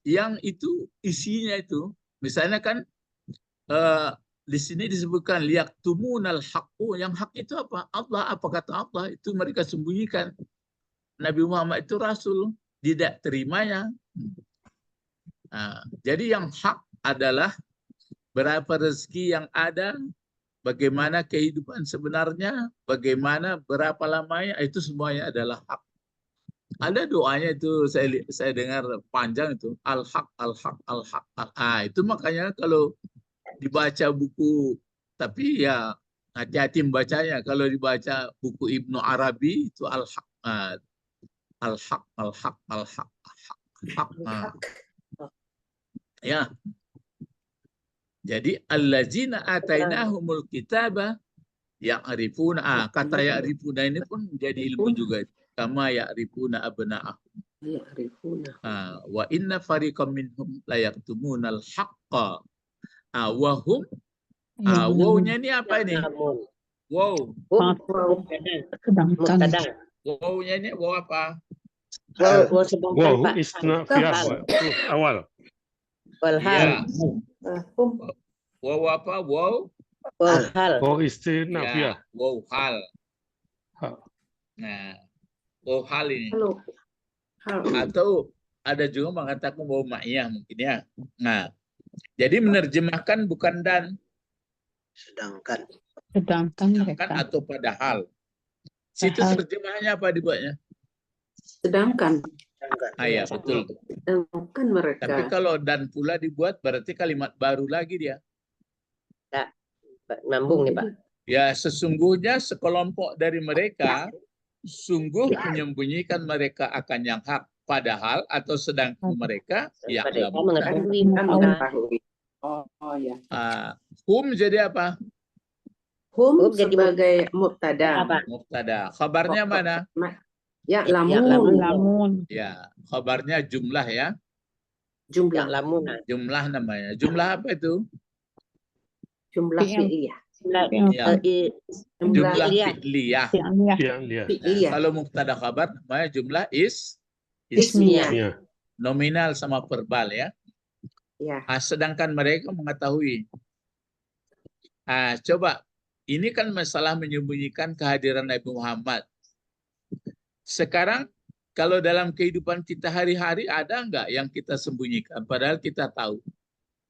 yang itu isinya itu. Misalnya kan di sini disebutkan liyaktumunal haqqu. Yang hak itu apa? Allah, apa kata Allah? Itu mereka sembunyikan. Nabi Muhammad itu Rasul, tidak terimanya. Jadi yang hak adalah berapa rezeki yang ada, bagaimana kehidupan sebenarnya, bagaimana berapa lamanya, itu semuanya adalah hak. Ada doanya itu saya dengar panjang itu, al-haq, al-haq, al-haq. Itu makanya kalau dibaca buku, tapi ya hati-hati membacanya. Kalau dibaca buku Ibnu Arabi itu al-haq, al-haq, al-haq, al-haq, al-haq. Ya. Jadi allazina atainahumul kitaba ya'rifuna. Kata ya'rifuna ini pun jadi ilmu juga. Kama ya'rifuna abna'ahum. Ya'rifuna. Wa inna fariqam minhum la yaktumunal haqqa. Wa hum. Wow-nya ini apa ini? Wow. Sedangkan Wow-nya ini wow apa? Wow, istinafiyah awal. Ya. Hum. Wow apa? Wow. Hal. Wow istinafiyah. Ya. Wow hal. Hal. Nah, wow hal ini. Halo. Hal. Atau ada juga mengatakan wow ma'iyah mungkin ya. Nah, jadi menerjemahkan bukan dan, Sedangkan. kan atau padahal. Situ terjemahnya apa dibuatnya? Sedangkan. Ya betul. Sedangkan mereka. Tapi kalau dan pula dibuat berarti kalimat baru lagi dia. Nambung nih Pak. Ya sesungguhnya sekelompok dari mereka sungguh menyembunyikan mereka akan yang hak, padahal atau sedangkan mereka ya Mereka dalam. mengetahui Kan mengetahui. Oh ya. Hum jadi apa? Hum Hum jadi sebagai mubtada. apa? Mubtada. Kabarnya mana? Ya, lamun. lamun. Ya, kabarnya jumlah ya. Jumlah. Lamun. Jumlah namanya. Jumlah apa itu? Jumlah Fi'il. fi'liyah. Ya. Jumlah Fi'liyah. fi'liyah. Iya. Fi'liyah. Kalau mubtada khabar namanya jumlah Ismiyah. Iya. nominal sama verbal ya. Ya. Sedangkan mereka mengetahui. Coba, ini kan masalah menyembunyikan kehadiran Nabi Muhammad. Sekarang kalau dalam kehidupan kita hari-hari ada nggak yang kita sembunyikan? Padahal kita tahu.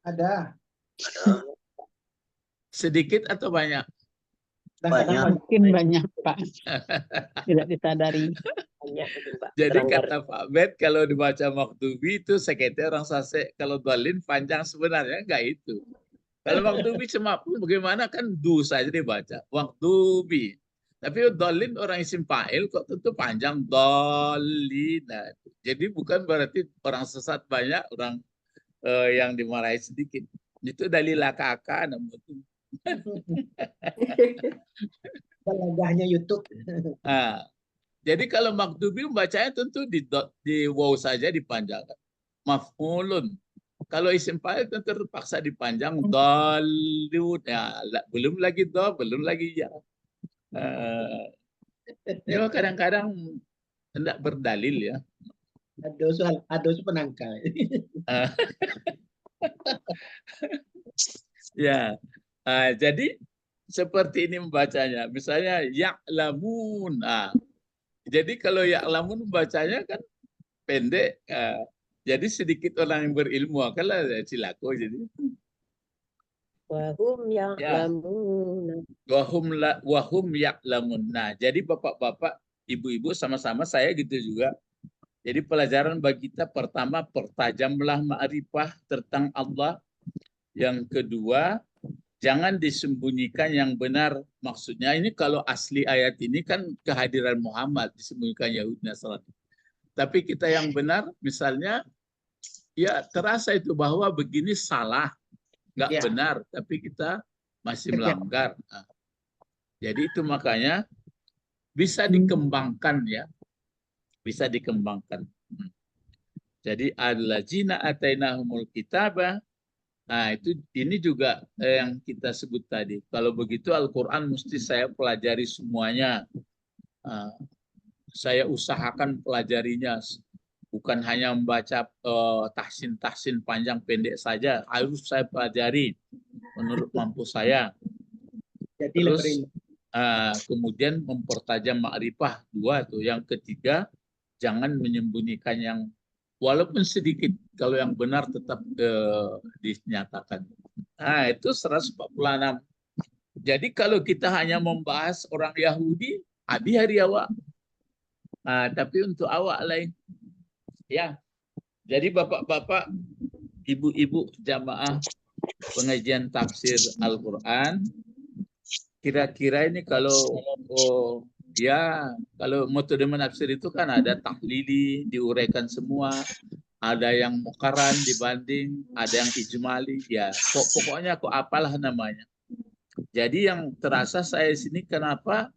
Ada. Sedikit atau banyak? Kadang-kadang Mungkin banyak Pak. Tidak disadari. Banyak itu, Pak. Jadi Teranggar. kata Pak Bet kalau dibaca maktubi itu sekete orang sase, kalau dalin panjang sebenarnya enggak itu. Kalau maktubi cuma pun bagaimana kan du saja dibaca. Maktubi. Tapi dalin orang isim fa'il kok tentu panjang dalin. Nah, jadi bukan berarti orang sesat banyak, orang yang dimarahi sedikit. Itu dalil kakak namanya. Balagahnya YouTube. Jadi kalau maktubi membacanya tentu di waw saja dipanjangkan. Maf'ulun. Kalau isim fa'il tentu terpaksa dipanjang dalun. Ya, belum lagi belum lagi ya. Ya kadang-kadang tidak berdalil ya. Ada penangkal. Ya. Jadi seperti ini membacanya. Misalnya ya'lamun. Jadi kalau ya'lamun membacanya kan pendek. Jadi sedikit orang yang berilmu akalah cilako jadi. Wahum ya'lamun. Wahum ya'lamun. Nah, jadi bapak-bapak, ibu-ibu sama-sama saya gitu juga. Jadi pelajaran bagi kita pertama pertajamlah ma'rifah tentang Allah. Yang kedua, jangan disembunyikan yang benar. Maksudnya ini kalau asli ayat ini kan kehadiran Muhammad disembunyikan Yahudi Nasrani. Tapi kita yang benar, misalnya, ya terasa itu bahwa begini salah, nggak benar, tapi kita masih melanggar. Jadi itu makanya bisa dikembangkan ya, bisa dikembangkan. Jadi allazina atainahumul kitaba. Nah itu ini juga yang kita sebut tadi. Kalau begitu Al-Quran mesti saya pelajari semuanya. Saya usahakan pelajarinya, bukan hanya membaca tahsin-tahsin panjang pendek saja, harus saya pelajari menurut mampu saya. Terus kemudian mempertajam makrifah, 2 tuh. Yang ketiga, jangan menyembunyikan yang walaupun sedikit, kalau yang benar tetap dinyatakan. Nah itu 146. Jadi kalau kita hanya membahas orang Yahudi, habis hari awak. Tapi untuk awak lain. Ya. Jadi bapak-bapak, ibu-ibu jamaah pengajian tafsir Al-Quran, kira-kira ini kalau kalau metode menafsir itu kan ada tahlili, diuraikan semua, ada yang muqarran dibanding, ada yang ijmali, ya pokoknya kok apalah namanya. Jadi yang terasa saya sini kenapa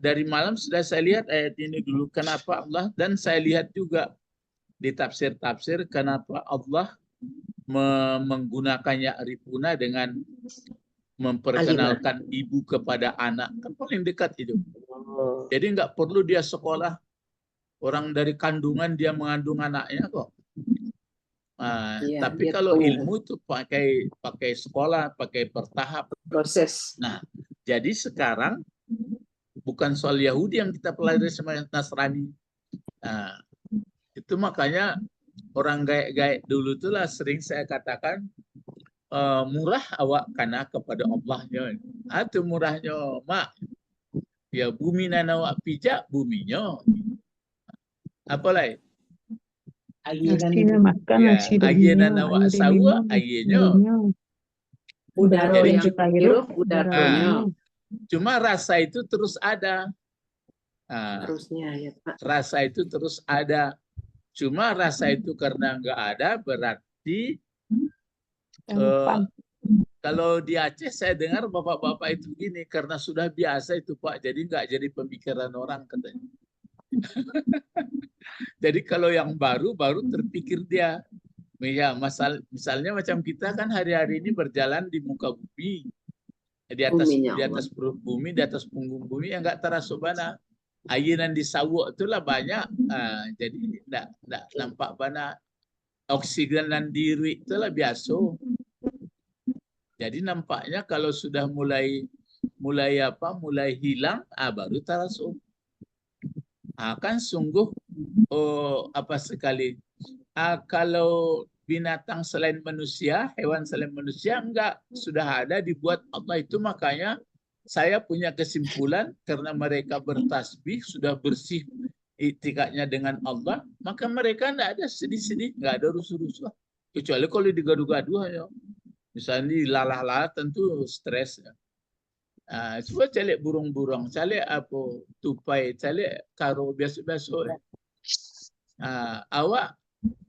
dari malam sudah saya lihat ayat ini dulu, kenapa Allah, dan saya lihat juga di tafsir-tafsir kenapa Allah menggunakan ya'rifuna dengan memperkenalkan ibu kepada anak, kan paling dekat itu. Jadi nggak perlu dia sekolah, orang dari kandungan dia mengandung anaknya kok. Tapi kalau ilmu itu pakai sekolah, pakai bertahap proses. Nah, jadi sekarang bukan soal Yahudi yang kita pelajari sama Nasrani. Itu makanya orang gaek-gaek dulu itulah sering saya katakan, murah awak kana kepada Allahnya. Atau murahnya mak. Ya bumi nan awak pijak buminya. Apa lain? Nasinya makan, nasi ayenan awak sawa ayenya. Udara Jadi, yang hirup, udaranya. Cuma rasa itu terus ada. Terusnya ya Pak. Rasa itu terus ada. Cuma rasa itu karena nggak ada berarti kalau di Aceh saya dengar bapak-bapak itu gini, karena sudah biasa itu Pak, jadi nggak jadi pemikiran orang katanya. Jadi kalau yang baru terpikir dia. Ya, misalnya macam kita kan hari-hari ini berjalan di muka bumi, di atas perut bumi, di atas punggung bumi yang nggak terasa bana. Ayenan di sawuk itulah banyak, jadi nggak nampak bana. Oksigen dan diri itulah biasa. Jadi nampaknya kalau sudah mulai hilang, baru terasa. Kan sungguh apa sekali. Kalau binatang selain manusia, hewan selain manusia enggak, sudah ada dibuat Allah itu. Makanya saya punya kesimpulan karena mereka bertasbih sudah bersih itikadnya dengan Allah, maka mereka enggak ada sedih-sedih, enggak ada rusuh-rusuh. Kecuali kalau digaduh-gaduh ya. Misalnya lalah-lalah tentu stres. Coba calik burung-burung, calik apa tupai, calik karo biasa-biasa. Awak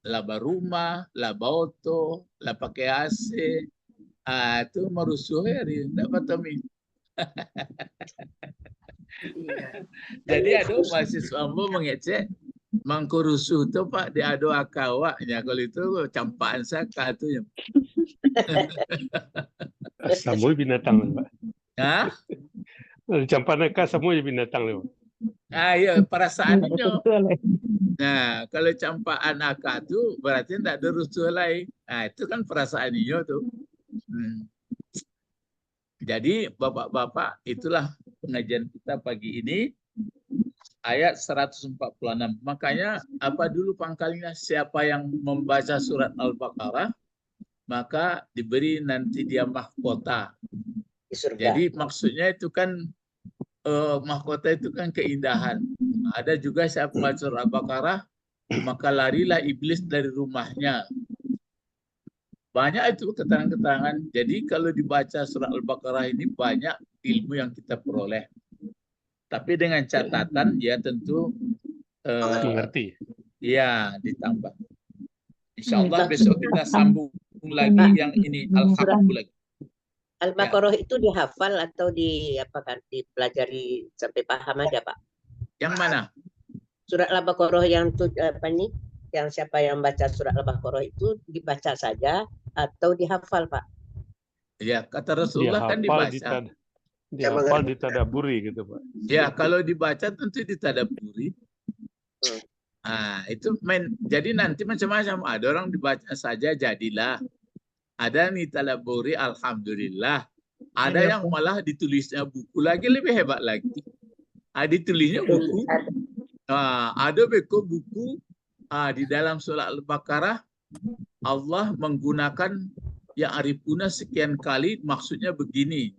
laba rumah, laba auto, lah pakai AC, itu merusuh hari, dapat Tommy. Jadi ada mahasiswa mengecek mangkurusuh tu Pak, dia ada akawaknya, kalau itu campaan saka tu ya. Semua binatang Pak. Campaan saka semua binatang Pak. Ya perasaannya. Nah, kalau campaan akak itu berarti tidak ada rusuh lain. Itu kan perasaannya tuh. Jadi bapak-bapak, itulah pengajian kita pagi ini. Ayat 146. Makanya apa dulu pangkalnya? Siapa yang membaca surat Al-Baqarah, maka diberi nanti dia mahkota. Jadi maksudnya itu kan mahkota itu kan keindahan. Ada juga siapa baca surat Al-Baqarah, maka larilah iblis dari rumahnya. Banyak itu keterangan-keterangan. Jadi kalau dibaca surat Al-Baqarah ini banyak ilmu yang kita peroleh. Tapi dengan catatan ya tentu mengerti. Ya, ditambah. Insya Allah besok kita sambung lagi yang ini Alhamdulillah. Al-Baqarah itu dihafal atau dipelajari sampai paham aja Pak? Yang mana? Surat Al-Baqarah yang yang siapa yang baca surat Al-Baqarah itu dibaca saja atau dihafal Pak? Ya, kata Rasulullah kan dibaca. Dihafal, ditadaburi gitu Pak. Ya, kalau dibaca tentu ditadaburi. Itu jadi nanti macam-macam. Ada orang dibaca saja jadilah. Ada nih talaburi alhamdulillah. Ada yang malah ditulisnya buku lagi, lebih hebat lagi. Ditulisnya buku. Ada buku di dalam surah Al-Baqarah Allah menggunakan yang arifuna sekian kali, maksudnya begini.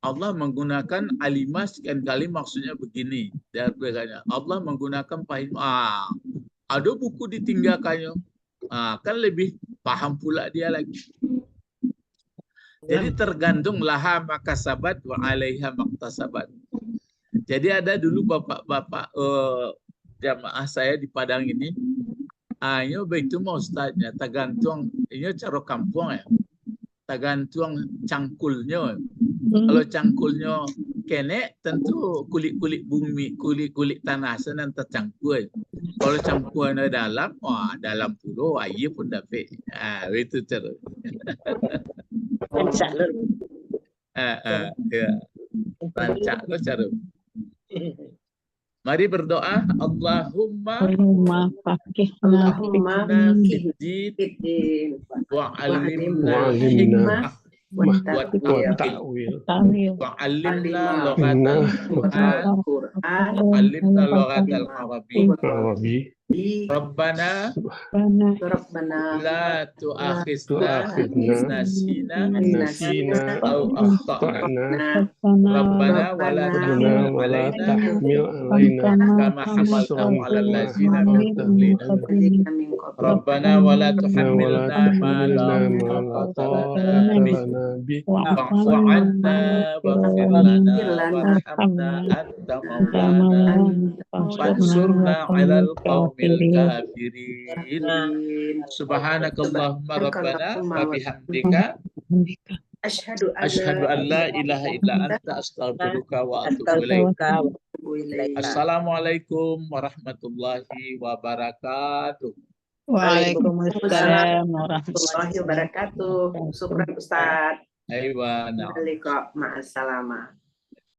Allah menggunakan alimah sekian kali maksudnya begini. Dia berkata, Allah menggunakan pahim. Ada buku ditinggalkannya. Kan lebih paham pula dia lagi. Jadi tergantung laha makasabat wa alaiha maktasabat. Jadi ada dulu bapak-bapak jamaah saya di Padang ini. Ini begitu mau ustaznya. Tergantung, ini cara kampung ya. Tergantung cangkulnya. Kalau cangkulnya kene, tentu kulit-kulit bumi, kulit-kulit tanah sana tercangkul. Kalau cangkulnya dalam, dalam pulau, air pun dapat. Itu cara. Rancak lo. Ya. Rancak lo cara. Mari berdoa. Allahumma Allahumma fiddin fiddin wa'alimna hikmah wa ta'wil. ta'wil. wa'alimna Inna lughatal Quran wa'alimna lughatal arabi. Arabi. Rabbana Rabbana la tu'akhizna nasina Nasina au akhtana. ta'na Rabbana wa la Rabbana wa la tahmil alaina kama hamaltahu 'alal ladzina min qablina. Rabbana wa la tuhammilna ma la taqata lana bih. Wa'fu 'anna waghfir lana warhamna anta maulana fansurna 'alal qaumil kafirin. Subhanakallahumma rabbana wa bihamdika Asyhadu asyhadu an la ilaha illa anta astaghfiruka wa atubu ilaik. Assalamualaikum warahmatullahi wabarakatuh. Waalaikumsalam warahmatullahi wabarakatuh. Syukran Ustaz. Aywa, na'am. Waalaikumsalam.